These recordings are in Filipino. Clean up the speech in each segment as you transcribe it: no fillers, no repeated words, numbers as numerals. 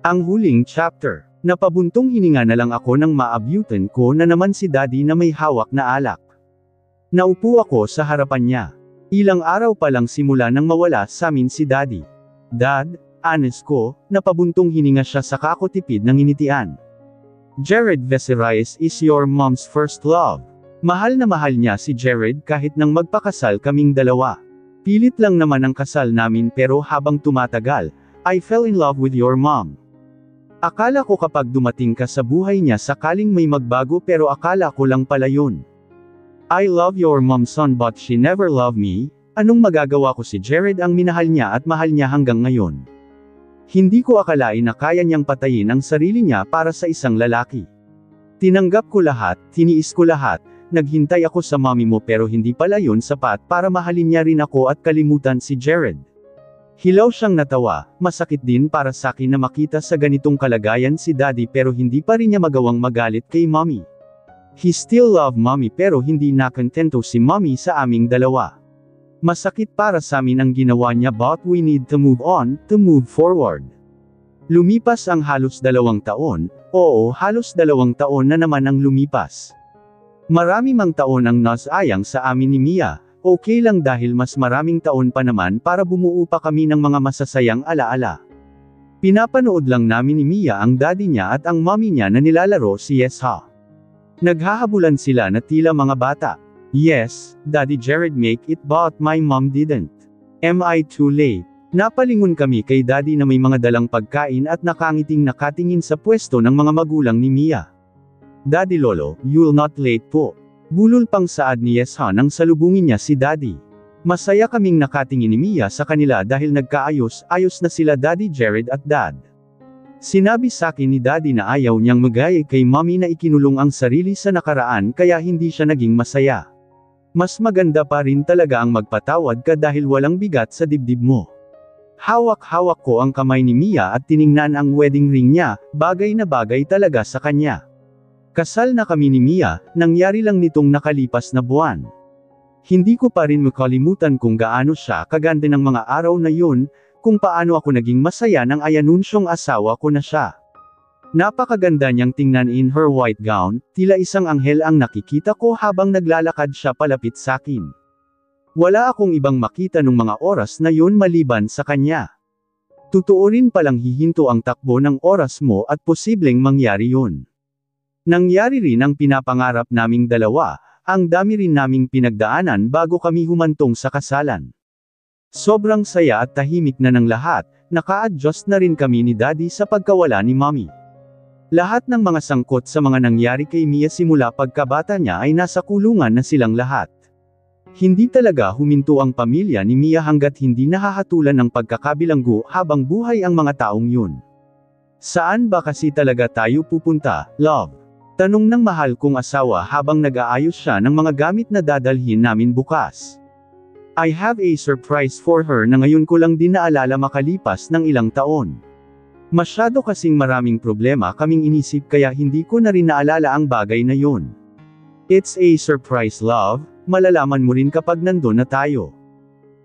Ang huling chapter. Napabuntong hininga na lang ako nang maabutan ko na naman si Daddy na may hawak na alak. Naupo ako sa harapan niya. Ilang araw pa lang simula nang mawala sa amin si Daddy. Dad, honest ko, napabuntong hininga siya sa kakotipid ng initian. Jared Vecerreyes is your mom's first love. Mahal na mahal niya si Jared kahit nang magpakasal kaming dalawa. Pilit lang naman ang kasal namin pero habang tumatagal, I fell in love with your mom. Akala ko kapag dumating ka sa buhay niya sakaling may magbago pero akala ko lang pala yun. I love your mom son but she never loved me. Anong magagawa ko, si Jared ang minahal niya at mahal niya hanggang ngayon. Hindi ko akalain na kaya niyang patayin ang sarili niya para sa isang lalaki. Tinanggap ko lahat, tiniis ko lahat, naghintay ako sa mommy mo pero hindi pala yun sapat para mahalin niya rin ako at kalimutan si Jared. Hilaw siyang natawa, masakit din para sa akin na makita sa ganitong kalagayan si Daddy pero hindi pa rin niya magawang magalit kay mommy. He still love mommy pero hindi nakontento si mommy sa aming dalawa. Masakit para sa amin ang ginawa niya but we need to move on, to move forward. Lumipas ang halos 2 taon, halos 2 taon na naman ang lumipas. Marami mang taon ang nasayang sa amin ni Mia. Okay lang dahil mas maraming taon pa naman para bumuo pa kami ng mga masasayang alaala. Pinapanood lang namin ni Mia ang daddy niya at ang mommy niya na nilalaro si Yesha. Naghahabulan sila na tila mga bata. Yes, Daddy Jared make it but my mom didn't. Am I too late? Napalingon kami kay Daddy na may mga dalang pagkain at nakangiting nakatingin sa pwesto ng mga magulang ni Mia. Daddy Lolo, you'll not late po. Bulol pang saad ni Yesha nang salubungin niya si Daddy. Masaya kaming nakatingin ni Mia sa kanila dahil nagkaayos-ayos na sila Daddy Jared at Dad. Sinabi sa akin ni Daddy na ayaw niyang magaya kay Mommy na ikinulong ang sarili sa nakaraan kaya hindi siya naging masaya. Mas maganda pa rin talaga ang magpatawad ka dahil walang bigat sa dibdib mo. Hawak-hawak ko ang kamay ni Mia at tiningnan ang wedding ring niya, bagay na bagay talaga sa kanya. Kasal na kami ni Mia, nangyari lang nitong nakalipas na buwan. Hindi ko pa rin makalimutan kung gaano siya kaganda ng mga araw na yun, kung paano ako naging masaya nang ayanunsyong asawa ko na siya. Napakaganda niyang tingnan in her white gown, tila isang anghel ang nakikita ko habang naglalakad siya palapit sa akin. Wala akong ibang makita nung mga oras na yun maliban sa kanya. Totoo rin palang hihinto ang takbo ng oras mo at posibleng mangyari yun. Nangyari rin ang pinapangarap naming dalawa, ang dami rin naming pinagdaanan bago kami humantong sa kasalan. Sobrang saya at tahimik na ng lahat, naka-adjust na rin kami ni Daddy sa pagkawala ni Mommy. Lahat ng mga sangkot sa mga nangyari kay Mia simula pagkabata niya ay nasa kulungan na silang lahat. Hindi talaga huminto ang pamilya ni Mia hanggat hindi nahahatulan ng pagkakabilanggo habang buhay ang mga taong yun. Saan ba kasi talaga tayo pupunta, love? Tanong ng mahal kong asawa habang nag-aayos siya ng mga gamit na dadalhin namin bukas. I have a surprise for her na ngayon ko lang din naalala makalipas ng ilang taon. Masyado kasing maraming problema kaming inisip kaya hindi ko na rin naalala ang bagay na yun. It's a surprise love, malalaman mo rin kapag nandun na tayo.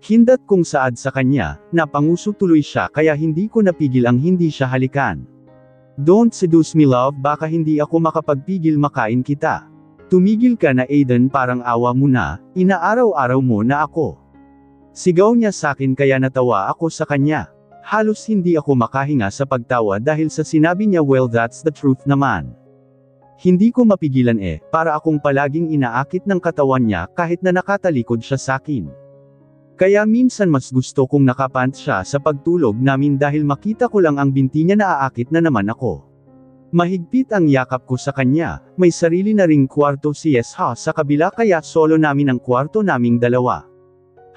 Hindat kong saad sa kanya, napanguso tuloy siya kaya hindi ko napigil ang hindi siya halikan. Don't seduce me love, baka hindi ako makapagpigil makain kita. Tumigil ka na Aiden, parang awa mo na, inaaraw-araw mo na ako. Sigaw niya sa akin kaya natawa ako sa kanya. Halos hindi ako makahinga sa pagtawa dahil sa sinabi niya, well that's the truth naman. Hindi ko mapigilan para akong palaging inaakit ng katawan niya kahit na nakatalikod siya sa akin. Kaya minsan mas gusto kong nakapant siya sa pagtulog namin dahil makita ko lang ang binti niya na aakit na naman ako. Mahigpit ang yakap ko sa kanya, may sarili na ring kwarto si Yesha sa kabila kaya solo namin ang kwarto naming dalawa.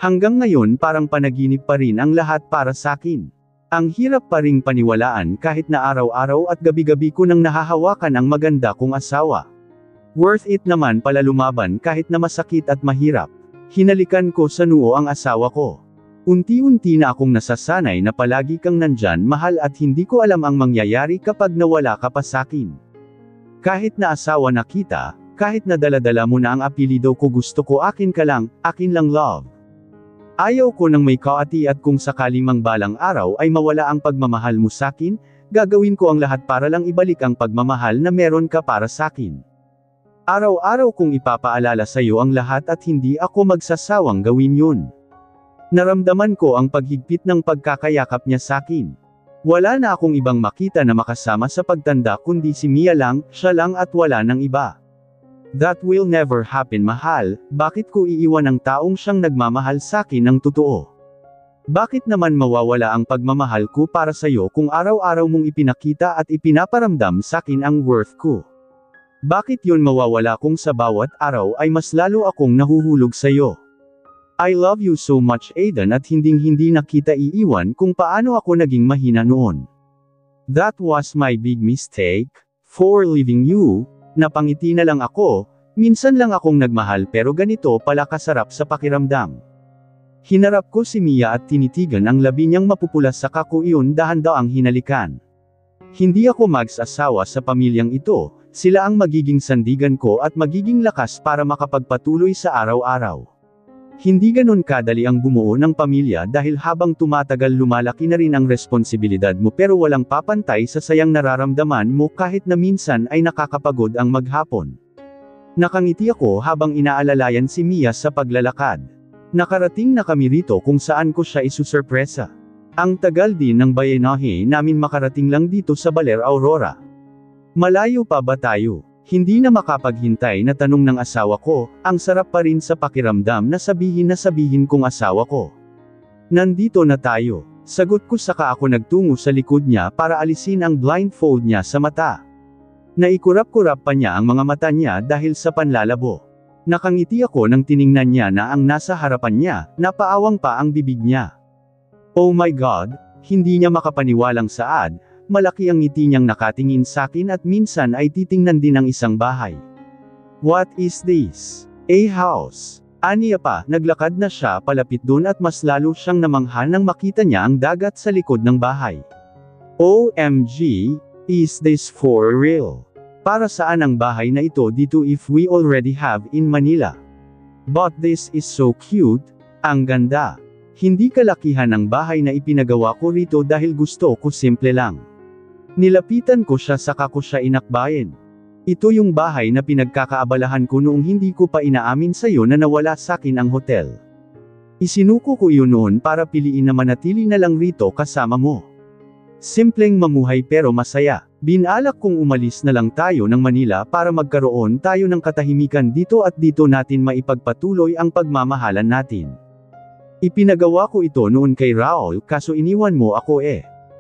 Hanggang ngayon parang panaginip pa rin ang lahat para sa akin. Ang hirap pa ring paniwalaan kahit na araw-araw at gabi-gabi ko nang nahahawakan ang maganda kong asawa. Worth it naman pala lumaban kahit na masakit at mahirap. Hinalikan ko sa noo ang asawa ko. Unti-unti na akong nasasanay na palagi kang nandyan mahal at hindi ko alam ang mangyayari kapag nawala ka pa sakin. Kahit na asawa na kita, kahit na dala-dala mo na ang apelido ko, gusto ko akin ka lang, akin lang love. Ayaw ko nang may kaati at kung sakali mang balang araw ay mawala ang pagmamahal mo sakin, gagawin ko ang lahat para lang ibalik ang pagmamahal na meron ka para sakin. Araw-araw kong ipapaalala sa iyo ang lahat at hindi ako magsasawang gawin yun. Naramdaman ko ang paghigpit ng pagkakayakap niya sakin. Wala na akong ibang makita na makasama sa pagtanda kundi si Mia lang, siya lang at wala nang iba. That will never happen mahal, bakit ko iiwan ang taong siyang nagmamahal sakin ng totoo? Bakit naman mawawala ang pagmamahal ko para sa iyo kung araw-araw mong ipinakita at ipinaparamdam sakin ang worth ko? Bakit yun mawawala kung sa bawat araw ay mas lalo akong nahuhulog sa iyo? I love you so much Aiden at hinding-hindi na kita iiwan kung paano ako naging mahina noon. That was my big mistake, for leaving you, napangiti na lang ako, minsan lang akong nagmahal pero ganito pala kasarap sa pakiramdam. Hinarap ko si Mia at tinitigan ang labi niyang mapupulas sa iyon dahan-daang hinalikan. Hindi ako mag-asawa sa pamilyang ito, sila ang magiging sandigan ko at magiging lakas para makapagpatuloy sa araw-araw. Hindi ganon kadali ang bumuo ng pamilya dahil habang tumatagal lumalaki na rin ang responsibilidad mo pero walang papantay sa sayang nararamdaman mo kahit na minsan ay nakakapagod ang maghapon. Nakangiti ako habang inaalalayan si Mia sa paglalakad. Nakarating na kami rito kung saan ko siya isusurpresa. Ang tagal din ng bayenahe namin makarating lang dito sa Baler Aurora. Malayo pa ba tayo? Hindi na makapaghintay na tanong ng asawa ko, ang sarap pa rin sa pakiramdam na sabihin kong asawa ko. Nandito na tayo. Sagot ko saka ako nagtungo sa likod niya para alisin ang blindfold niya sa mata. Naikurap-kurap pa niya ang mga mata niya dahil sa panlalabo. Nakangiti ako nang tiningnan niya na ang nasa harapan niya, napaawang pa ang bibig niya. Oh my God, hindi niya makapaniwalang saad. Malaki ang ngiti niyang nakatingin sakin at minsan ay titingnan din ang isang bahay. What is this? A house. Aniya pa, naglakad na siya palapit doon at mas lalo siyang namangha nang makita niya ang dagat sa likod ng bahay. OMG, is this for real? Para saan ang bahay na ito dito if we already have in Manila? But this is so cute, ang ganda. Hindi kalakihan ang bahay na ipinagawa ko rito dahil gusto ko simple lang. Nilapitan ko siya saka ko siya inakbayan. Ito yung bahay na pinagkakaabalahan ko noong hindi ko pa inaamin sa'yo na nawala sakin ang hotel. Isinuko ko yun noon para piliin na manatili na lang rito kasama mo. Simpleng mamuhay pero masaya. Binalak kong umalis na lang tayo ng Manila para magkaroon tayo ng katahimikan dito at dito natin maipagpatuloy ang pagmamahalan natin. Ipinagawa ko ito noon kay Raul kaso iniwan mo ako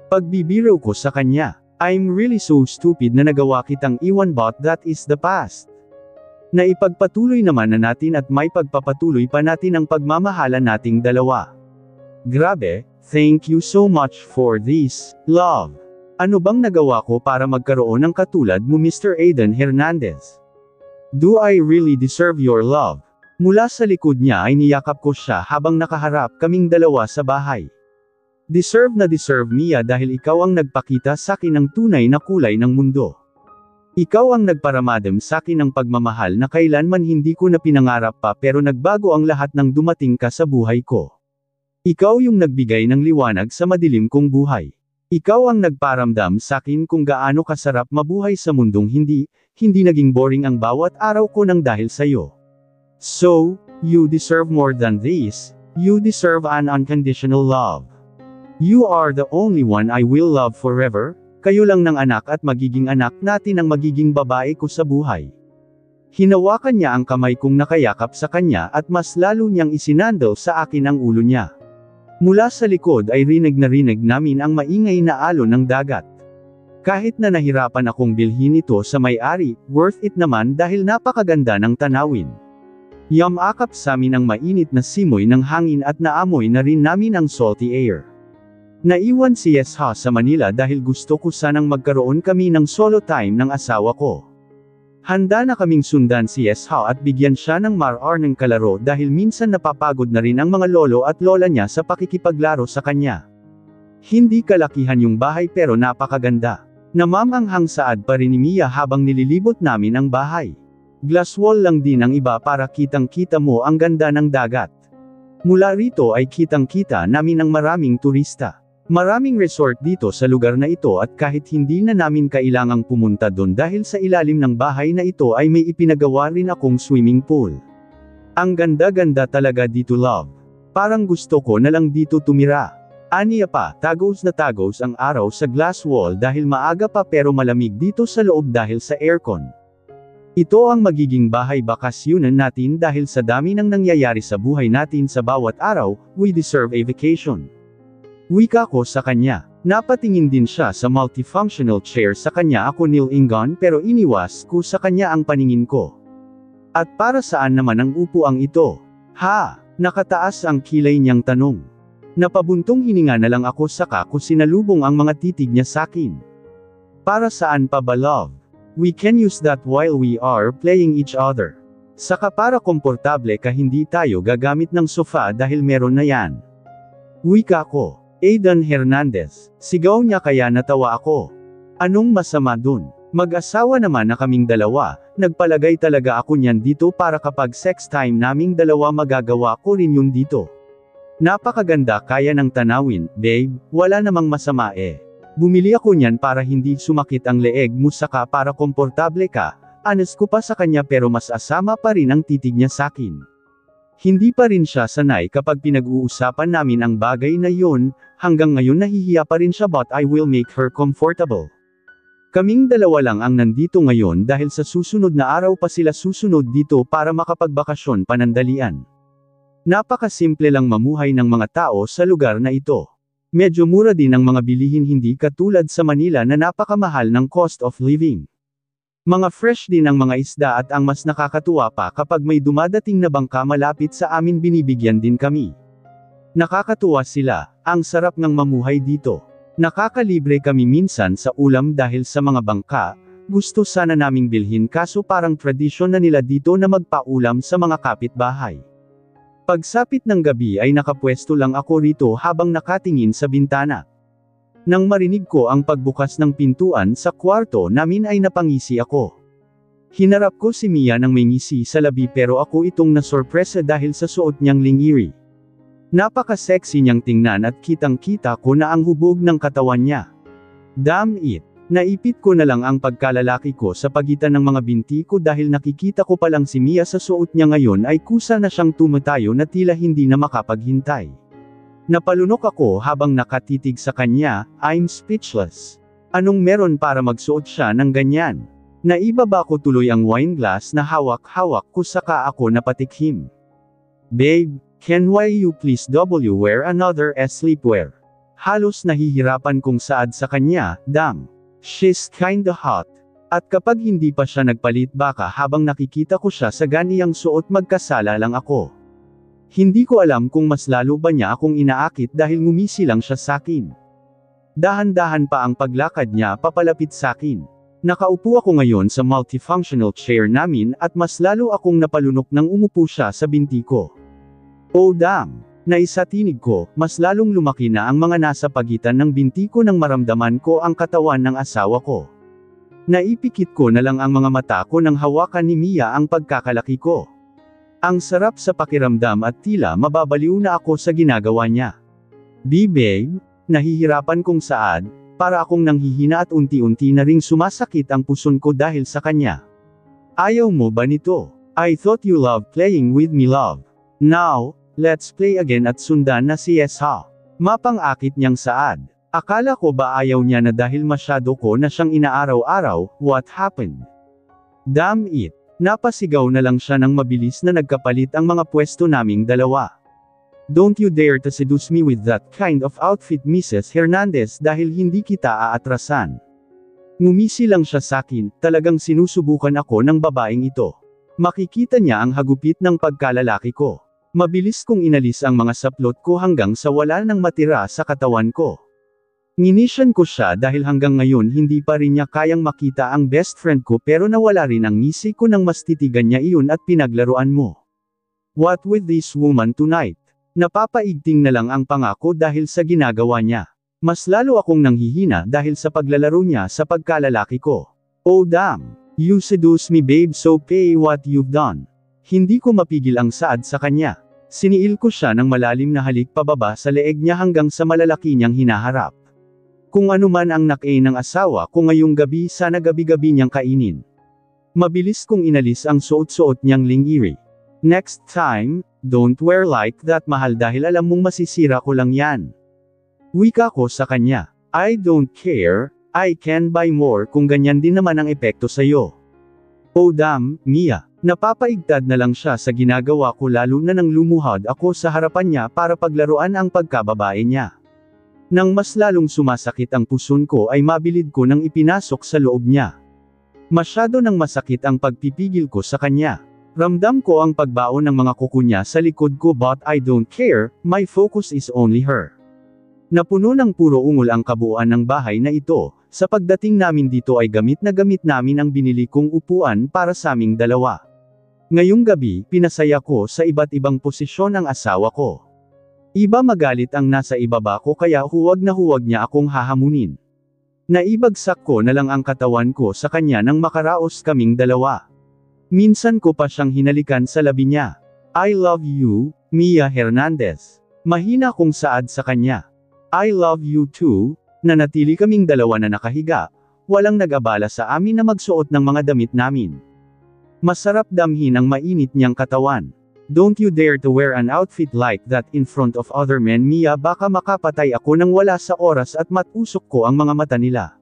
Pagbibiro ko sa kanya. I'm really so stupid na nagawa kitang iwan but that is the past. Naipagpatuloy naman na natin at may pagpapatuloy pa natin ang pagmamahalan nating dalawa. Grabe, thank you so much for this, love. Ano bang nagawa ko para magkaroon ng katulad mo Mr. Aiden Hernandez? Do I really deserve your love? Mula sa likod niya ay niyakap ko siya habang nakaharap kaming dalawa sa bahay. Deserve na deserve Mia dahil ikaw ang nagpakita sakin ng tunay na kulay ng mundo. Ikaw ang nagparamadam sakin ng pagmamahal na kailanman hindi ko na pinangarap pa pero nagbago ang lahat ng dumating ka sa buhay ko. Ikaw yung nagbigay ng liwanag sa madilim kong buhay. Ikaw ang nagparamdam sakin kung gaano kasarap mabuhay sa mundong hindi naging boring ang bawat araw ko nang dahil sa'yo. So, you deserve more than this, you deserve an unconditional love. You are the only one I will love forever, kayo lang ng anak at magiging anak natin ang magiging babae ko sa buhay. Hinawakan niya ang kamay kong nakayakap sa kanya at mas lalo niyang isinandal sa akin ang ulo niya. Mula sa likod ay rinig na rinig namin ang maingay na alon ng dagat. Kahit na nahirapan akong bilhin ito sa may-ari, worth it naman dahil napakaganda ng tanawin. Yamakap sa amin ang mainit na simoy ng hangin at naamoy na rin namin ang salty air. Naiwan si Yesha sa Manila dahil gusto ko sanang magkaroon kami ng solo time ng asawa ko. Handa na kaming sundan si Yesha at bigyan siya ng mar-ar ng kalaro dahil minsan napapagod na rin ang mga lolo at lola niya sa pakikipaglaro sa kanya. Hindi kalakihan yung bahay pero napakaganda. Namamanghang saad pa rin ni Mia habang nililibot namin ang bahay. Glass wall lang din ang iba para kitang-kita mo ang ganda ng dagat. Mula rito ay kitang-kita namin ang maraming turista. Maraming resort dito sa lugar na ito at kahit hindi na namin kailangang pumunta doon dahil sa ilalim ng bahay na ito ay may ipinagawa rin akong swimming pool. Ang ganda-ganda talaga dito, love. Parang gusto ko na lang dito tumira. Aniya pa, tagos na tagos ang araw sa glass wall dahil maaga pa pero malamig dito sa loob dahil sa aircon. Ito ang magiging bahay bakasyunan natin dahil sa dami ng nangyayari sa buhay natin sa bawat araw, we deserve a vacation. Wika ko sa kanya. Napatingin din siya sa multifunctional chair sa kanya ako nilingon pero iniwas ko sa kanya ang paningin ko. At para saan naman ang upuang ito? Ha? Nakataas ang kilay niyang tanong. Napabuntong hininga na lang ako saka ko sinalubong ang mga titig niya sakin. Para saan pa ba, love? We can use that while we are playing each other. Saka para komportable ka hindi tayo gagamit ng sofa dahil meron na yan. Wika ko. Aidan Hernandez. Sigaw niya kaya natawa ako. Anong masama dun? Mag-asawa naman na kaming dalawa, nagpalagay talaga ako niyan dito para kapag sex time naming dalawa magagawa ko rin yun dito. Napakaganda kaya ng tanawin, babe, wala namang masama eh. Bumili ako niyan para hindi sumakit ang leeg mo saka para komportable ka, anas ko pa sa kanya pero mas asama pa rin ang titig niya sakin. Hindi pa rin siya sanay kapag pinag-uusapan namin ang bagay na yun, hanggang ngayon nahihiya pa rin siya but I will make her comfortable. Kaming dalawa lang ang nandito ngayon dahil sa susunod na araw pa sila susunod dito para makapagbakasyon panandalian. Napakasimple lang mamuhay ng mga tao sa lugar na ito. Medyo mura din ang mga bilihin hindi katulad sa Manila na napakamahal ng cost of living. Mga fresh din ang mga isda at ang mas nakakatuwa pa kapag may dumadating na bangka malapit sa amin binibigyan din kami. Nakakatuwa sila, ang sarap ng mamuhay dito. Nakakalibre kami minsan sa ulam dahil sa mga bangka, gusto sana naming bilhin kaso parang tradisyon na nila dito na magpaulam sa mga kapitbahay. Pagsapit ng gabi ay nakapwesto lang ako rito habang nakatingin sa bintana. Nang marinig ko ang pagbukas ng pintuan sa kwarto namin ay napangisi ako. Hinarap ko si Mia nang may ngisi sa labi pero ako itong nasorpresa dahil sa suot niyang lingiri. Napaka-sexy niyang tingnan at kitang-kita ko na ang hubog ng katawan niya. Damn it! Naipit ko na lang ang pagkalalaki ko sa pagitan ng mga binti ko dahil nakikita ko palang si Mia sa suot niya ngayon ay kusa na siyang tumatayo na tila hindi na makapaghintay. Napalunok ako habang nakatitig sa kanya, I'm speechless. Anong meron para magsuot siya ng ganyan? Naibaba ko tuloy ang wine glass na hawak-hawak ko saka ako napatikhim. Babe, can you please wear another sleepwear? Halos nahihirapan kong saad sa kanya, damn. She's kinda hot. At kapag hindi pa siya nagpalit baka habang nakikita ko siya sa ganiyang suot magkasala lang ako. Hindi ko alam kung mas lalo ba niya akong inaakit dahil ngumisi lang siya sakin. Dahan-dahan pa ang paglakad niya papalapit sakin. Nakaupo ako ngayon sa multifunctional chair namin at mas lalo akong napalunok nang umupo siya sa binti ko. Oh damn! Naisatinig ko, mas lalong lumaki na ang mga nasa pagitan ng binti ko nang maramdaman ko ang katawan ng asawa ko. Naipikit ko na lang ang mga mata ko nang hawakan ni Mia ang pagkakalaki ko. Ang sarap sa pakiramdam at tila mababaliw na ako sa ginagawa niya. Babe, nahihirapan kong saad, para akong nanghihina at unti-unti na ring sumasakit ang puson ko dahil sa kanya. Ayaw mo ba nito? I thought you loved playing with me, love. Now, let's play again at sundan na si Yes ha. Mapang-akit niyang saad. Akala ko ba ayaw niya na dahil masyado ko na siyang inaaraw-araw, what happened? Damn it! Napasigaw na lang siya nang mabilis na nagkapalit ang mga pwesto naming dalawa. Don't you dare to seduce me with that kind of outfit, Mrs. Hernandez, dahil hindi kita aatrasan. Ngumisi lang siya sakin, talagang sinusubukan ako ng babaeng ito. Makikita niya ang hagupit ng pagkalalaki ko. Mabilis kong inalis ang mga saplot ko hanggang sa wala nang matira sa katawan ko. Nginisyan ko siya dahil hanggang ngayon hindi pa rin niya kayang makita ang best friend ko pero nawala rin ang ngisi ko nang mas titigan niya iyon at pinaglaruan mo. What with this woman tonight? Napapaigting na lang ang pangako dahil sa ginagawa niya. Mas lalo akong nanghihina dahil sa paglalaro niya sa pagkalalaki ko. Oh damn! You seduce me babe so pay what you've done. Hindi ko mapigil ang saad sa kanya. Siniil ko siya ng malalim na halik pababa sa leeg niya hanggang sa malalaki niyang hinaharap. Kung ano man ang nakain ng asawa ko ngayong gabi sana gabi-gabi niyang kainin. Mabilis kong inalis ang suot-suot niyang lingiri. Next time, don't wear like that mahal dahil alam mong masisira ko lang yan. Wika ko sa kanya. I don't care, I can buy more kung ganyan din naman ang epekto sa'yo. Oh damn, Mia. Napapaigtad na lang siya sa ginagawa ko lalo na nang lumuhod ako sa harapan niya para paglaruan ang pagkababae niya. Nang mas lalong sumasakit ang puson ko ay mabilid ko nang ipinasok sa loob niya. Masyado nang masakit ang pagpipigil ko sa kanya. Ramdam ko ang pagbaon ng mga kuko niya sa likod ko but I don't care, my focus is only her. Napuno ng puro ungol ang kabuuan ng bahay na ito, sa pagdating namin dito ay gamit namin ang binili kong upuan para sa aming dalawa. Ngayong gabi, pinasaya ko sa iba't ibang posisyon ang asawa ko. Iba magalit ang nasa ibaba ko kaya huwag na huwag niya akong hahamunin. Naibagsak ko na lang ang katawan ko sa kanya nang makaraos kaming dalawa. Minsan ko pa siyang hinalikan sa labi niya. I love you, Mia Hernandez. Mahina kong saad sa kanya. I love you too. Nanatili kaming dalawa na nakahiga, walang nag-abala sa amin na magsuot ng mga damit namin. Masarap damhin ang mainit niyang katawan. Don't you dare to wear an outfit like that in front of other men Mia baka makapatay ako nang wala sa oras at matusok ko ang mga mata nila.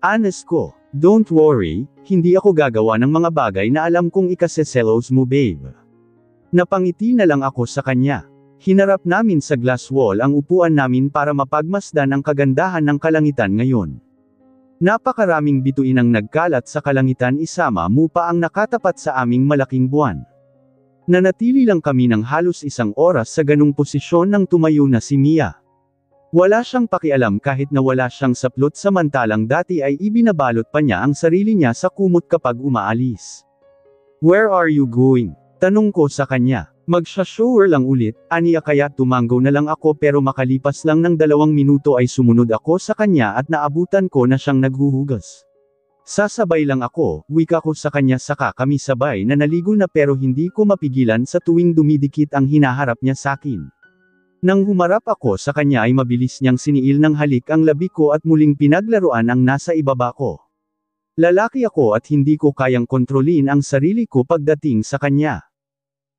Honest ko, don't worry, hindi ako gagawa ng mga bagay na alam kong ikaseselos mo babe. Napangiti na lang ako sa kanya. Hinarap namin sa glass wall ang upuan namin para mapagmasdan ang kagandahan ng kalangitan ngayon. Napakaraming bituin ang nagkalat sa kalangitan isama mo pa ang nakatapat sa aming malaking buwan. Nanatili lang kami ng halos 1 oras sa ganung posisyon nang tumayo na si Mia. Wala siyang pakialam kahit na wala siyang saplot samantalang dati ay ibinabalot pa niya ang sarili niya sa kumot kapag umaalis. Where are you going? Tanong ko sa kanya. Magsha-shower lang ulit, aniya kaya tumanggaw na lang ako pero makalipas lang ng 2 minuto ay sumunod ako sa kanya at naabutan ko na siyang naghuhugas. Sasabay lang ako, wika ko sa kanya saka kami sabay na naligo na pero hindi ko mapigilan sa tuwing dumidikit ang hinaharap niya sakin. Nang humarap ako sa kanya ay mabilis niyang siniil ng halik ang labi ko at muling pinaglaruan ang nasa ibaba ko. Lalaki ako at hindi ko kayang kontrolin ang sarili ko pagdating sa kanya.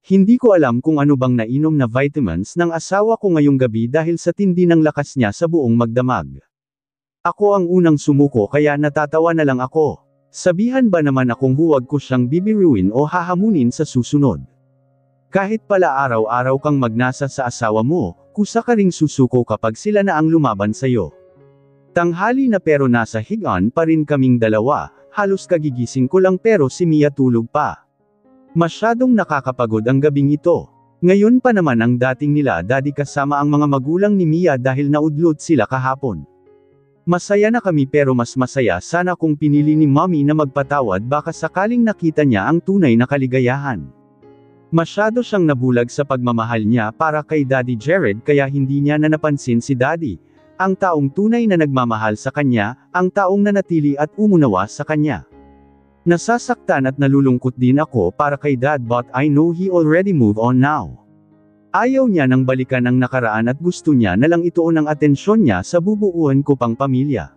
Hindi ko alam kung ano bang nainom na vitamins ng asawa ko ngayong gabi dahil sa tindi ng lakas niya sa buong magdamag. Ako ang unang sumuko kaya natatawa na lang ako. Sabihan ba naman akong huwag ko siyang bibiruin o hahamunin sa susunod? Kahit pala araw-araw kang magnasa sa asawa mo, kusa ka ring susuko kapag sila na ang lumaban sa'yo. Tanghali na pero nasa higaan pa rin kaming dalawa, halos kagigising ko lang pero si Mia tulog pa. Masyadong nakakapagod ang gabing ito. Ngayon pa naman ang dating nila daddy kasama ang mga magulang ni Mia dahil naudlot sila kahapon. Masaya na kami pero mas masaya sana kung pinili ni mommy na magpatawad baka sakaling nakita niya ang tunay na kaligayahan. Masyado siyang nabulag sa pagmamahal niya para kay Daddy Jared kaya hindi niya na napansin si Daddy, ang taong tunay na nagmamahal sa kanya, ang taong nanatili at umunawa sa kanya. Nasasaktan at nalulungkot din ako para kay Dad but I know he already moved on now. Ayaw niya nang balikan ang nakaraan at gusto niya na lang ituon ang atensyon niya sa bubuuan ko pang pamilya.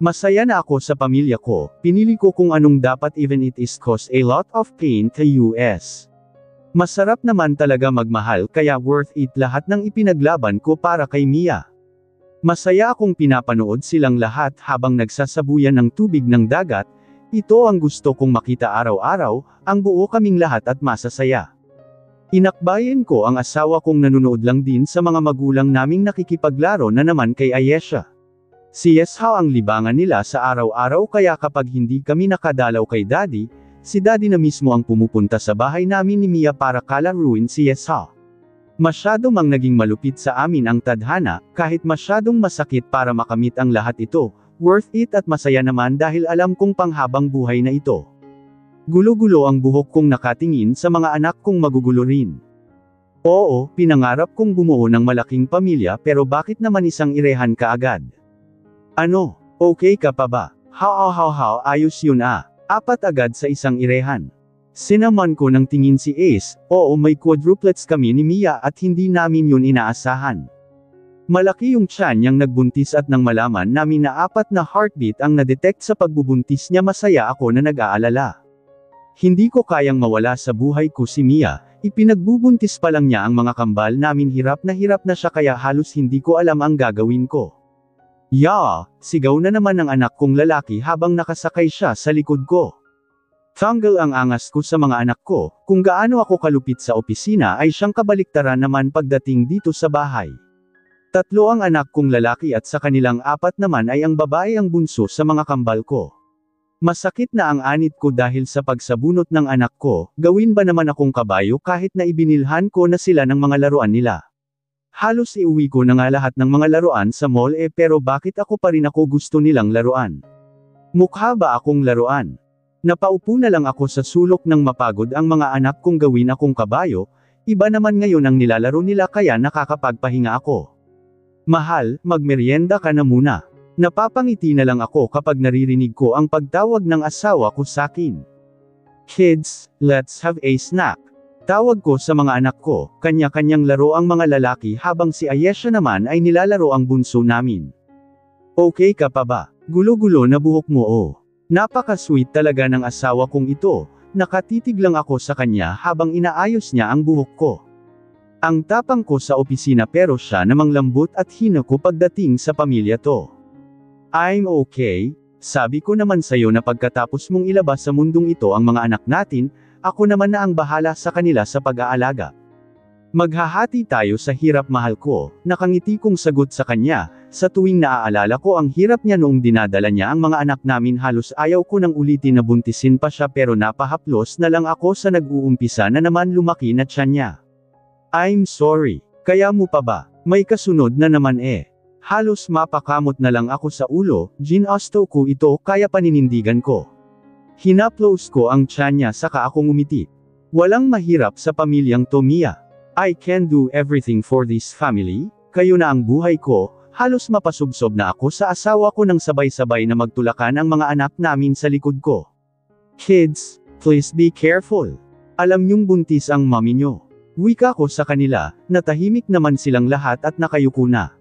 Masaya na ako sa pamilya ko, pinili ko kung anong dapat even it is cause a lot of pain to us. Masarap naman talaga magmahal kaya worth it lahat ng ipinaglaban ko para kay Mia. Masaya akong pinapanood silang lahat habang nagsasabuyan ng tubig ng dagat, ito ang gusto kong makita araw-araw, ang buo kaming lahat at masasaya. Inakbayan ko ang asawa kong nanonood lang din sa mga magulang naming nakikipaglaro na naman kay Ayesha. Si Yesha ang libangan nila sa araw-araw kaya kapag hindi kami nakadalaw kay Daddy, si Daddy na mismo ang pumupunta sa bahay namin ni Mia para kalaruin si Yesha. Masyado mang naging malupit sa amin ang tadhana, kahit masyadong masakit para makamit ang lahat ito, worth it at masaya naman dahil alam kong panghabang buhay na ito. Gulo-gulo ang buhok kong nakatingin sa mga anak kong magugulo rin. Oo, pinangarap kong bumuo ng malaking pamilya pero bakit naman isang irehan ka agad? Ano, okay ka pa ba? How, ayos yun ah. 4 agad sa isang irehan. Sinaman ko ng tingin si Ace, oo may quadruplets kami ni Mia at hindi namin yun inaasahan. Malaki yung tiyan niyang nagbuntis at nang malaman namin na 4 na heartbeat ang na-detect sa pagbubuntis niya masaya ako na nag-aalala. Hindi ko kayang mawala sa buhay ko si Mia, ipinagbubuntis pa lang niya ang mga kambal namin hirap na siya kaya halos hindi ko alam ang gagawin ko. Sigaw na naman ng anak kong lalaki habang nakasakay siya sa likod ko. Tanggal ang angas ko sa mga anak ko, kung gaano ako kalupit sa opisina ay siyang kabaliktaran naman pagdating dito sa bahay. 3 ang anak kong lalaki at sa kanilang 4 naman ay ang babae ang bunso sa mga kambal ko. Masakit na ang anit ko dahil sa pagsabunot ng anak ko, gawin ba naman akong kabayo kahit na ibinilhan ko na sila ng mga laruan nila. Halos iuwi ko na nga lahat ng mga laruan sa mall pero bakit ako pa rin ako gusto nilang laruan? Mukha ba akong laruan? Napaupo na lang ako sa sulok ng mapagod ang mga anak kong gawin akong kabayo, iba naman ngayon ang nilalaro nila kaya nakakapagpahinga ako. Mahal, magmeryenda ka na muna. Napapangiti na lang ako kapag naririnig ko ang pagtawag ng asawa ko sakin. Kids, let's have a snack. Tawag ko sa mga anak ko, kanya-kanyang laro ang mga lalaki habang si Ayesha naman ay nilalaro ang bunso namin. Okay ka pa ba? Gulo-gulo na buhok mo oh. Napaka-sweet talaga ng asawa kong ito, nakatitig lang ako sa kanya habang inaayos niya ang buhok ko. Ang tapang ko sa opisina pero siya namang lambot at hina ko pagdating sa pamilya to. I'm okay, sabi ko naman sa'yo na pagkatapos mong ilabas sa mundong ito ang mga anak natin, ako naman na ang bahala sa kanila sa pag-aalaga. Maghahati tayo sa hirap mahal ko, nakangiti kong sagot sa kanya, sa tuwing naaalala ko ang hirap niya noong dinadala niya ang mga anak namin halos ayaw ko nang ulitin na buntisin pa siya pero napahaplos na lang ako sa nag-uumpisa na naman lumaki na tiyan niya. I'm sorry, kaya mo pa ba? May kasunod na naman eh. Halos mapakamot na lang ako sa ulo, ginasto ko ito kaya paninindigan ko. Hinaplos ko ang tiyan niya saka ako ngumiti. Walang mahirap sa pamilyang to Mia. I can do everything for this family, kayo na ang buhay ko, halos mapasubsob na ako sa asawa ko nang sabay-sabay na magtulakan ang mga anak namin sa likod ko. Kids, please be careful. Alam niyong buntis ang mami niyo. Wika ko sa kanila, natahimik naman silang lahat at nakayuko na.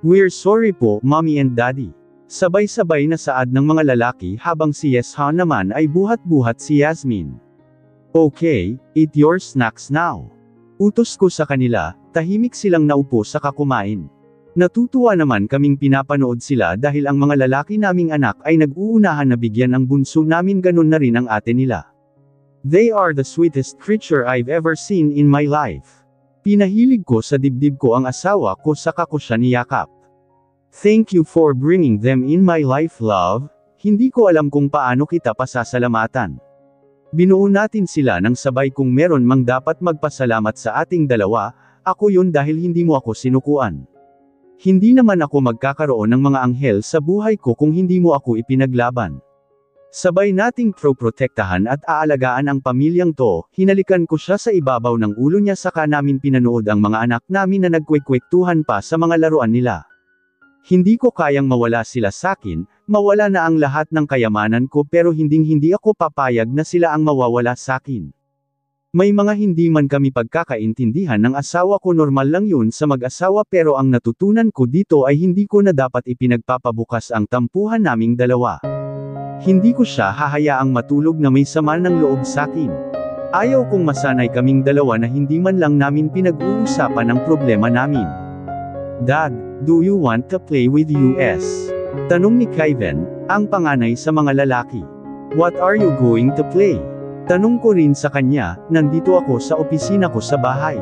We're sorry po, mommy and daddy. Sabay-sabay na saad ng mga lalaki habang si Yesha naman ay buhat-buhat si Yasmin. Okay, eat your snacks now. Utos ko sa kanila, tahimik silang naupo sa kakumain. Natutuwa naman kaming pinapanood sila dahil ang mga lalaki naming anak ay nag-uunahan na bigyan ang bunso namin ganun na rin ang ate nila. They are the sweetest creature I've ever seen in my life. Pinahilig ko sa dibdib ko ang asawa ko saka ko siya niyakap. Thank you for bringing them in my life love, hindi ko alam kung paano kita pasasalamatan. Binuo natin sila ng sabay kung meron mang dapat magpasalamat sa ating dalawa, ako yun dahil hindi mo ako sinukuan. Hindi naman ako magkakaroon ng mga anghel sa buhay ko kung hindi mo ako ipinaglaban. Sabay nating protektahan at aalagaan ang pamilyang to, hinalikan ko siya sa ibabaw ng ulo niya saka namin pinanood ang mga anak namin na nagkwekwektuhan pa sa mga laruan nila. Hindi ko kayang mawala sila sakin, mawala na ang lahat ng kayamanan ko pero hindi ako papayag na sila ang mawawala sakin. May mga hindi man kami pagkakaintindihan ng asawa ko normal lang yun sa mag-asawa pero ang natutunan ko dito ay hindi ko na dapat ipinagpapabukas ang tampuhan naming dalawa. Hindi ko siya hahayaang matulog na may sama ng loob sakin. Ayaw kong masanay kaming dalawa na hindi man lang namin pinag-uusapan ang problema namin. Dad, do you want to play with us? Tanong ni Kevin, ang panganay sa mga lalaki. What are you going to play? Tanong ko rin sa kanya, nandito ako sa opisina ko sa bahay.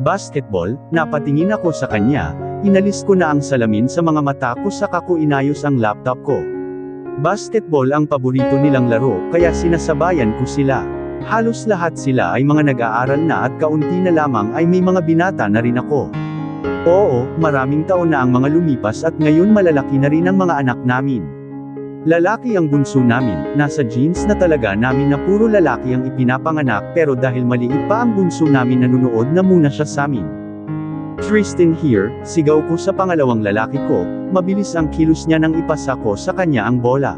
Basketball, napatingin ako sa kanya, inalis ko na ang salamin sa mga mata ko saka ko inayos ang laptop ko. Basketball ang paborito nilang laro, kaya sinasabayan ko sila. Halos lahat sila ay mga nag-aaral na at kaunti na lamang ay may mga binata na rin ako. Oo, maraming taon na ang mga lumipas at ngayon malalaki na rin ang mga anak namin. Lalaki ang bunso namin, nasa genes na talaga namin na puro lalaki ang ipinapanganak pero dahil maliit pa ang bunso namin nanunood na muna siya sa amin. Tristan here, sigaw ko sa pangalawang lalaki ko, mabilis ang kilos niya nang ipasa ko sa kanya ang bola.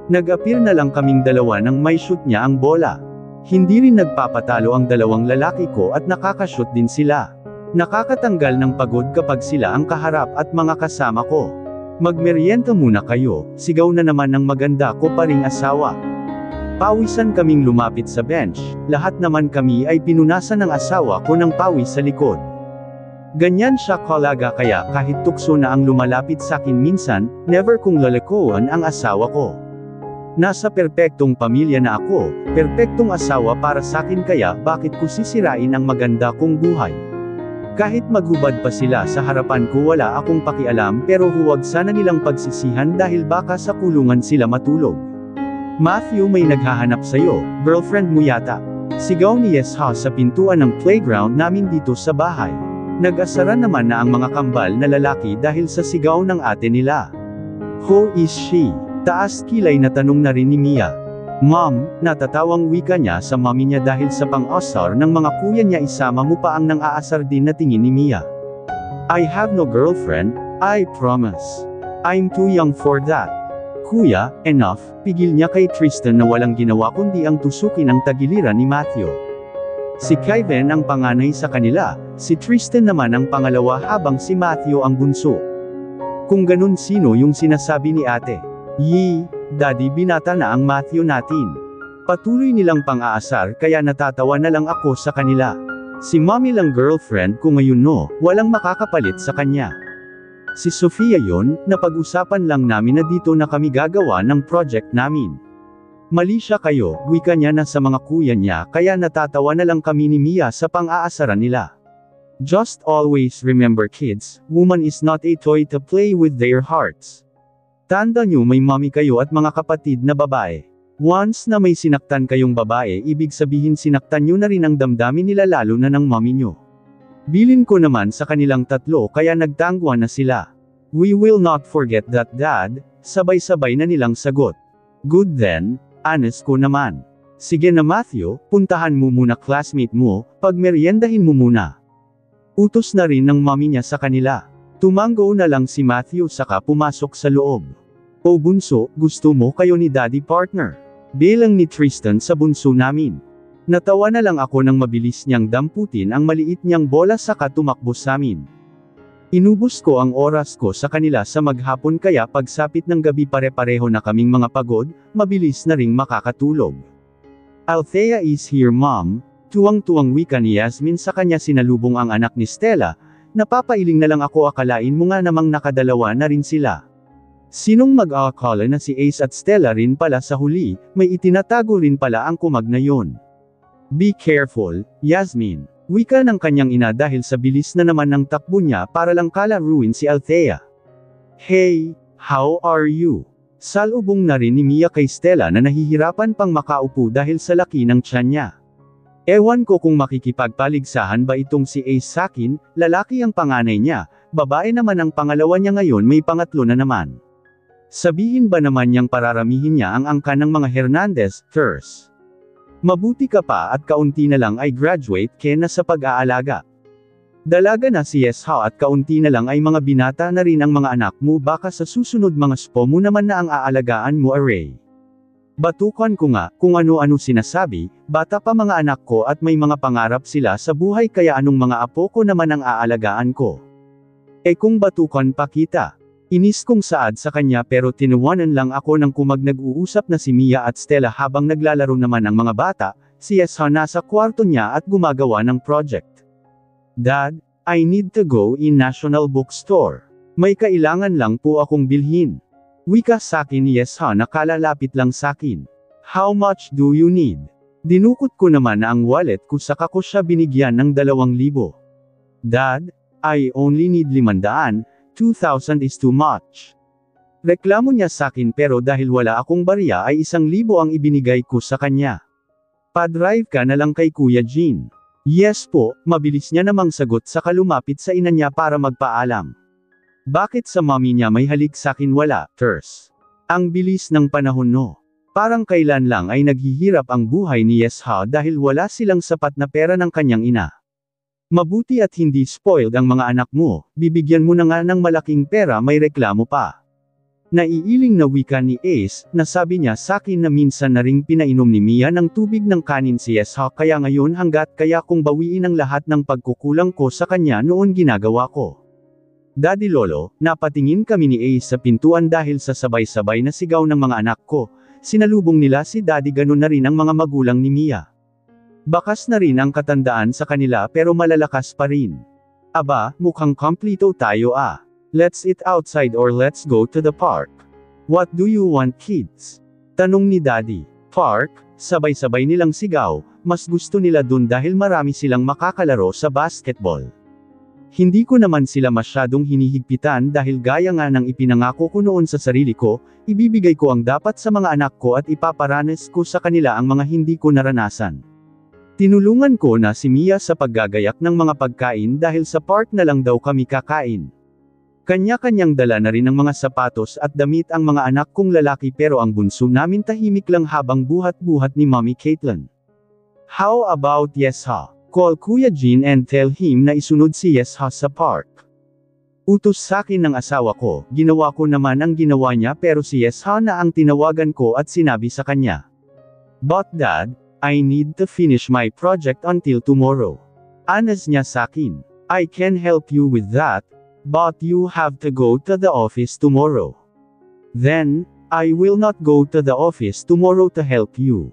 Nag-appear na lang kaming dalawa nang may shoot niya ang bola. Hindi rin nagpapatalo ang dalawang lalaki ko at nakakashoot din sila. Nakakatanggal ng pagod kapag sila ang kaharap at mga kasama ko. Magmeryenta muna kayo, sigaw na naman ng maganda ko pa ring asawa. Pawisan kaming lumapit sa bench, lahat naman kami ay pinunasan ng asawa ko ng pawis sa likod. Ganyan siya kalaga kaya kahit tukso na ang lumalapit sa akin minsan, never kong lalakoan ang asawa ko. Nasa perpektong pamilya na ako, perpektong asawa para sa akin kaya bakit ko sisirain ang maganda kong buhay. Kahit maghubad pa sila sa harapan ko wala akong pakialam pero huwag sana nilang pagsisihan dahil baka sa kulungan sila matulog. Matthew may naghahanap sa'yo, girlfriend mo yata. Sigaw ni Yesha sa pintuan ng playground namin dito sa bahay. Nag-asara naman na ang mga kambal na lalaki dahil sa sigaw ng ate nila. Who is she? Taas kilay na tanong na rin ni Mia. Mom, natatawang wika niya sa mommy niya dahil sa pang-asar ng mga kuya niya isama mo pa ang nang-aasar din na tingin ni Mia. I have no girlfriend, I promise. I'm too young for that. Kuya, enough, pigil niya kay Tristan na walang ginawa kundi ang tusukin ang tagiliran ni Matthew. Si Kevin ang panganay sa kanila, si Tristan naman ang pangalawa habang si Matthew ang bunso. Kung ganun sino yung sinasabi ni ate? Yee, daddy binata na ang Matthew natin. Patuloy nilang pang-aasar kaya natatawa na lang ako sa kanila. Si mommy lang girlfriend ko ngayon no, walang makakapalit sa kanya. Si Sofia yon, napag-usapan lang namin na dito na kami gagawa ng project namin. Mali siya kayo, wika niya na sa mga kuya niya kaya natatawa na lang kami ni Mia sa pang-aasaran nila. Just always remember kids, woman is not a toy to play with their hearts. Tanda nyo may mommy kayo at mga kapatid na babae. Once na may sinaktan kayong babae ibig sabihin sinaktan nyo na rin ang damdamin nila lalo na ng mommy nyo. Bilin ko naman sa kanilang tatlo kaya nagtangguan na sila. We will not forget that dad, sabay-sabay na nilang sagot. Good then, honest ko naman. Sige na Matthew, puntahan mo muna classmate mo, pagmeryendahin mo muna. Utos na rin ng mommy niya sa kanila. Tumango na lang si Matthew saka pumasok sa loob. O bunso, gusto mo kayo ni daddy partner? Bilang ni Tristan sa bunso namin. Natawa na lang ako nang mabilis niyang damputin ang maliit niyang bola saka tumakbo sa amin. Inubos ko ang oras ko sa kanila sa maghapon kaya pagsapit ng gabi pare-pareho na kaming mga pagod, mabilis na ring makakatulog. Althea is here mom, tuwang-tuwang wika ni Yasmin sa kanya sinalubong ang anak ni Stella. Napapailing na lang ako akalain mo nga namang nakadalawa na rin sila. Sinong mag-aakala na si Ace at Stella rin pala sa huli, may itinatago rin pala ang kumag na yon. Be careful, Yasmin. Wika ng kanyang ina dahil sa bilis na naman ng takbo niya para lang kalaruin si Althea. Hey, how are you? Salubong na rin ni Mia kay Stella na nahihirapan pang makaupo dahil sa laki ng tiyan niya. Ewan ko kung makikipagpaligsahan ba itong si Ace sakin, lalaki ang panganay niya, babae naman ang pangalawa niya ngayon may pangatlo na naman. Sabihin ba naman niyang pararamihin niya ang angka ng mga Hernandez, Thurs? Mabuti ka pa at kaunti na lang ay graduate ke na sa pag-aalaga. Dalaga na si Yesha at kaunti na lang ay mga binata na rin ang mga anak mo baka sa susunod mga spo mo naman na ang aalagaan mo Array. Batukan ko nga, kung ano-ano sinasabi, bata pa mga anak ko at may mga pangarap sila sa buhay kaya anong mga apo ko naman ang aalagaan ko. Kung batukan pa kita. Inis kong saad sa kanya pero tinuwanan lang ako ng kumag nag-uusap na si Mia at Stella habang naglalaro naman ang mga bata, si Yesha nasa kwarto niya at gumagawa ng project. Dad, I need to go in National Bookstore. May kailangan lang po akong bilhin. Wika sakin ni Yesha na kalalapit lang sakin. How much do you need? Dinukot ko naman na ang wallet ko saka ko siya binigyan ng 2,000. Dad, I only need 500, 2,000 is too much. Reklamo niya sakin pero dahil wala akong barya ay 1,000 ang ibinigay ko sa kanya. Pa-drive ka na lang kay Kuya Jean. Yes po, mabilis niya namang sagot saka lumapit sa ina niya para magpaalam. Bakit sa mommy niya may halik sakin wala, Thurs? Ang bilis ng panahon no. Parang kailan lang ay naghihirap ang buhay ni Yesha dahil wala silang sapat na pera ng kanyang ina. Mabuti at hindi spoiled ang mga anak mo, bibigyan mo na nga ng malaking pera may reklamo pa. Naiiling na wika ni Ace, na sabi niya sakin na minsan na ring pinainom ni Mia ng tubig ng kanin si Yesha kaya ngayon hanggat kaya kong bawiin ang lahat ng pagkukulang ko sa kanya noon ginagawa ko. Daddy Lolo, napatingin kami ni Ace sa pintuan dahil sa sabay-sabay na sigaw ng mga anak ko, sinalubong nila si Daddy ganun na rin ang mga magulang ni Mia. Bakas na rin ang katandaan sa kanila pero malalakas pa rin. Aba, mukhang kompleto tayo ah. Let's eat outside or let's go to the park. What do you want kids? Tanong ni Daddy. Park? Sabay-sabay nilang sigaw, mas gusto nila dun dahil marami silang makakalaro sa basketball. Hindi ko naman sila masyadong hinihigpitan dahil gaya nga ng ipinangako ko noon sa sarili ko, ibibigay ko ang dapat sa mga anak ko at ipaparanas ko sa kanila ang mga hindi ko naranasan. Tinulungan ko na si Mia sa paggagayak ng mga pagkain dahil sa park na lang daw kami kakain. Kanya-kanyang dala na rin ang mga sapatos at damit ang mga anak kong lalaki pero ang bunso namin tahimik lang habang buhat-buhat ni Mommy Caitlin. How about Yesha? Call Kuya Jean and tell him na isunod si Yesha sa park. Utos sakin ng asawa ko, ginawa ko naman ang ginawa niya pero si Yesha na ang tinawagan ko at sinabi sa kanya. But Dad, I need to finish my project until tomorrow. Anas niya sakin. I can help you with that. But you have to go to the office tomorrow. Then, I will not go to the office tomorrow to help you.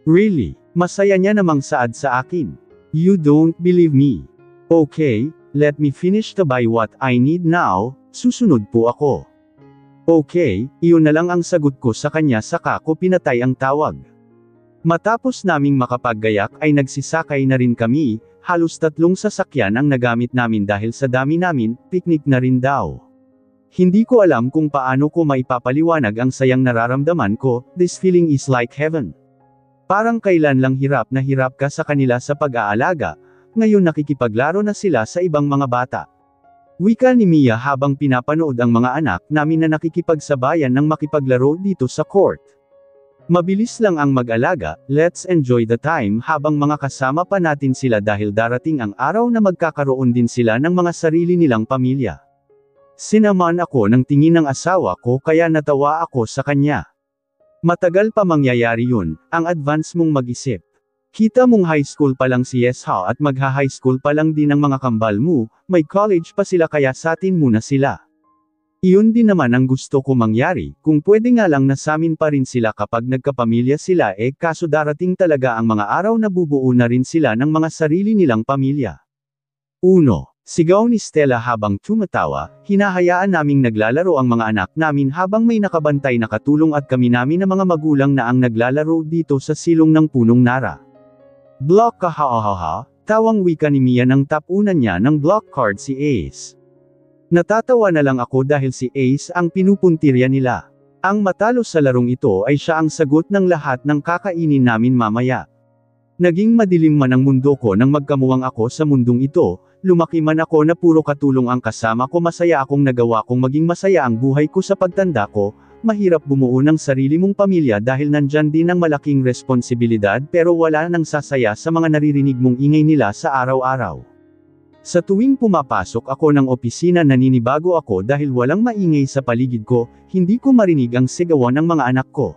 Really, masaya niya namang saad sa akin. You don't believe me. Okay, let me finish to buy what I need now, susunod po ako. Okay, iyon na lang ang sagot ko sa kanya saka ko pinatay ang tawag. Matapos naming makapaggayak ay nagsisakay na rin kami, halos 3 sasakyan ang nagamit namin dahil sa dami namin, picnic na rin daw. Hindi ko alam kung paano ko maipapaliwanag ang sayang nararamdaman ko, this feeling is like heaven. Parang kailan lang hirap na hirap ka sa kanila sa pag-aalaga, ngayon nakikipaglaro na sila sa ibang mga bata. Wika ni Mia habang pinapanood ang mga anak namin na nakikipagsabayan ng makipaglaro dito sa court. Mabilis lang ang mag-alaga, let's enjoy the time habang mga kasama pa natin sila dahil darating ang araw na magkakaroon din sila ng mga sarili nilang pamilya. Sinaman ako ng tingin ng asawa ko kaya natawa ako sa kanya. Matagal pa mangyayari yun, ang advance mong mag-isip. Kita mong high school pa lang si Yesha at magha-high school pa lang din ang mga kambal mo, may college pa sila kaya satin muna sila. Iyon din naman ang gusto ko mangyari, kung pwede nga lang nasamin pa rin sila kapag nagkapamilya sila kaso darating talaga ang mga araw na bubuo na rin sila ng mga sarili nilang pamilya. 1. Sigaw ni Stella habang tumatawa, hinahayaan naming naglalaro ang mga anak namin habang may nakabantay na katulong at kami namin na mga magulang na ang naglalaro dito sa silong ng punong nara. Block ka ha, tawang wika ni Mia nang tapunan niya ng block card si Ace. Natatawa na lang ako dahil si Ace ang pinupuntirya nila. Ang matalo sa larong ito ay siya ang sagot ng lahat ng kakainin namin mamaya. Naging madilim man ang mundo ko nang magkamuwang ako sa mundong ito, lumaki man ako na puro katulong ang kasama ko masaya akong nagawa kong maging masaya ang buhay ko sa pagtanda ko, mahirap bumuo ng sarili mong pamilya dahil nandyan din ang malaking responsibilidad pero wala nang sasaya sa mga naririnig mong ingay nila sa araw-araw. Sa tuwing pumapasok ako ng opisina naninibago ako dahil walang maingay sa paligid ko, hindi ko marinig ang sigawan ng mga anak ko.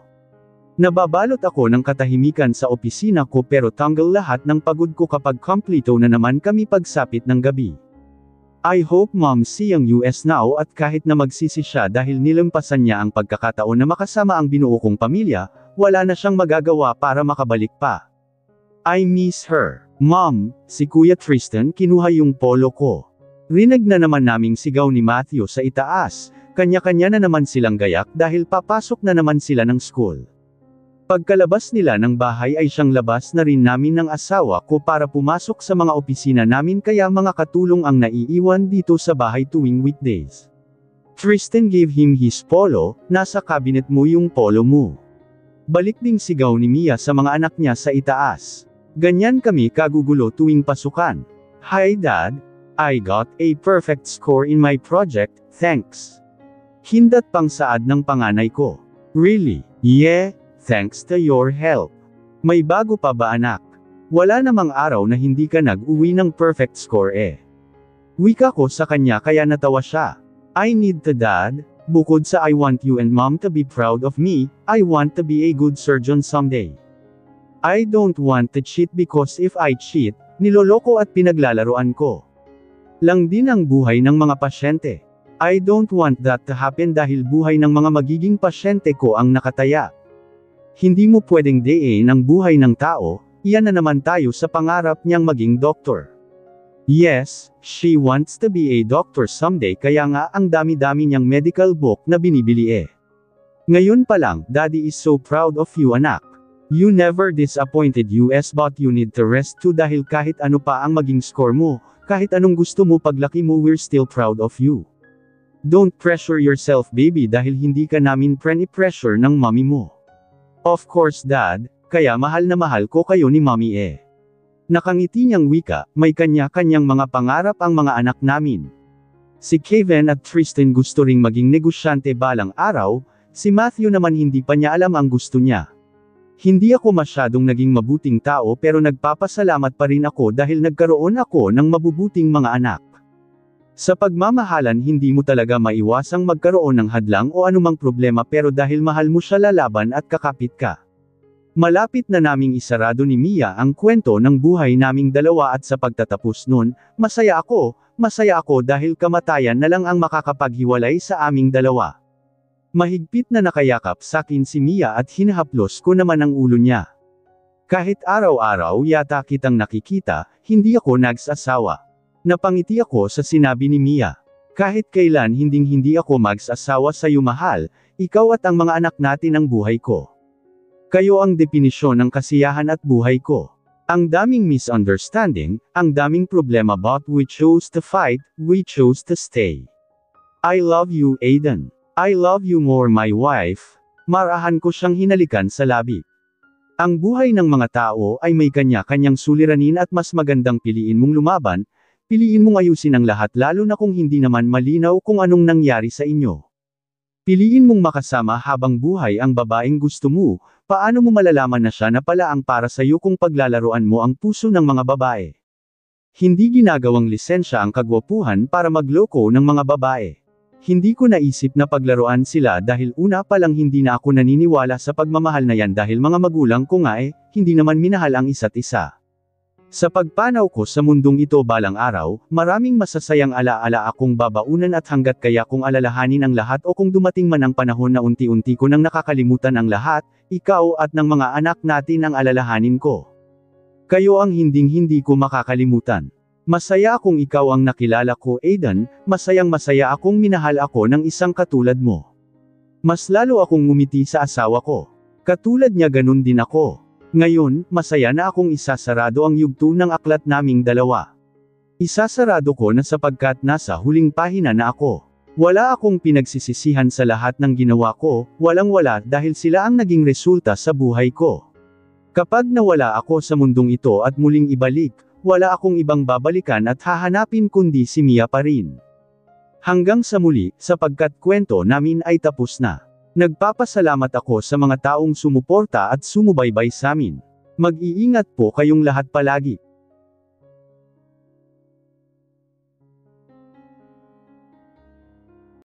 Nababalot ako ng katahimikan sa opisina ko pero tanggal lahat ng pagod ko kapag kompleto na naman kami pagsapit ng gabi. I hope Mom siyang US now at kahit na magsisi siya dahil nilampasan niya ang pagkakataon na makasama ang binuo kong pamilya, wala na siyang magagawa para makabalik pa. I miss her. Mom, si Kuya Tristan kinuha yung polo ko. Rinig na naman naming sigaw ni Matthew sa itaas, kanya-kanya na naman silang gayak dahil papasok na naman sila ng school. Pagkalabas nila ng bahay ay siyang labas na rin namin ng asawa ko para pumasok sa mga opisina namin kaya mga katulong ang naiiwan dito sa bahay tuwing weekdays. Tristan gave him his polo, nasa cabinet mo yung polo mo. Balik ding sigaw ni Mia sa mga anak niya sa itaas. Ganyan kami kagugulo tuwing pasukan. Hi Dad, I got a perfect score in my project, thanks. Hindat pang saad ng panganay ko. Really? Yeah, thanks to your help. May bago pa ba anak? Wala namang araw na hindi ka nag-uwi ng perfect score Wika ko sa kanya kaya natawa siya. I need to Dad, Bukod sa I want you and mom to be proud of me, I want to be a good surgeon someday. I don't want to cheat because if I cheat, niloloko at pinaglalaroan ko lang din ang buhay ng mga pasyente. I don't want that to happen dahil buhay ng mga magiging pasyente ko ang nakataya. Hindi mo pwedeng dein ang buhay ng tao, iyan na naman tayo sa pangarap niyang maging doktor. Yes, she wants to be a doctor someday kaya nga ang dami-dami niyang medical book na binibili eh. Ngayon pa lang, Daddy is so proud of you anak. You never disappointed us but you need to rest too dahil kahit ano pa ang maging score mo, kahit anong gusto mo paglaki mo we're still proud of you. Don't pressure yourself baby dahil hindi ka namin pressure ng mommy mo. Of course dad, kaya mahal na mahal ko kayo ni mommy eh. Nakangiti niyang wika, may kanya-kanyang mga pangarap ang mga anak namin. Si Kevin at Tristan gusto ring maging negosyante balang araw, si Matthew naman hindi pa niya alam ang gusto niya. Hindi ako masyadong naging mabuting tao pero nagpapasalamat pa rin ako dahil nagkaroon ako ng mabubuting mga anak. Sa pagmamahalan hindi mo talaga maiwasang magkaroon ng hadlang o anumang problema pero dahil mahal mo siya lalaban at kakapit ka. Malapit na naming isarado ni Mia ang kwento ng buhay naming dalawa at sa pagtatapos nun, masaya ako dahil kamatayan na lang ang makakapaghiwalay sa aming dalawa. Mahigpit na nakayakap sakin si Mia at hinahaplos ko naman ang ulo niya. Kahit araw-araw yata kitang nakikita, hindi ako nagsasawa. Napangiti ako sa sinabi ni Mia. Kahit kailan hindi ako magsasawa sa iyo mahal, ikaw at ang mga anak natin ang buhay ko. Kayo ang definisyon ng kasiyahan at buhay ko. Ang daming misunderstanding, ang daming problema but we chose to fight, we chose to stay. I love you Aiden. I love you more my wife. Marahan ko siyang hinalikan sa labi. Ang buhay ng mga tao ay may kanya-kanyang suliranin at mas magandang piliin mong lumaban, piliin mong ayusin ang lahat lalo na kung hindi naman malinaw kung anong nangyari sa inyo. Piliin mong makasama habang buhay ang babaeng gusto mo, paano mo malalaman na siya na pala ang para sa iyo kung paglalaruan mo ang puso ng mga babae. Hindi ginagawang lisensya ang kagwapuhan para magloko ng mga babae. Hindi ko naisip na paglaruan sila dahil una pa lang hindi na ako naniniwala sa pagmamahal na yan dahil mga magulang ko nga hindi naman minahal ang isa't isa. Sa pagpanaw ko sa mundong ito balang araw, maraming masasayang alaala akong babaunan at hanggat kaya kong alalahanin ang lahat o kung dumating man ang panahon na unti-unti ko nang nakakalimutan ang lahat, ikaw at ng mga anak natin ang alalahanin ko. Kayo ang hindi ko makakalimutan. Masaya akong ikaw ang nakilala ko Aiden, masayang-masaya akong minahal ako ng isang katulad mo. Mas lalo akong ngumiti sa asawa ko. Katulad niya ganun din ako. Ngayon, masaya na akong isasarado ang yugto ng aklat naming dalawa. Isasarado ko na sapagkat nasa huling pahina na ako. Wala akong pinagsisisihan sa lahat ng ginawa ko, walang-wala dahil sila ang naging resulta sa buhay ko. Kapag nawala ako sa mundong ito at muling ibalik, wala akong ibang babalikan at hahanapin kundi si Mia pa rin. Hanggang sa muli, sapagkat kwento namin ay tapos na. Nagpapasalamat ako sa mga taong sumuporta at sumubaybay sa amin. Mag-iingat po kayong lahat palagi.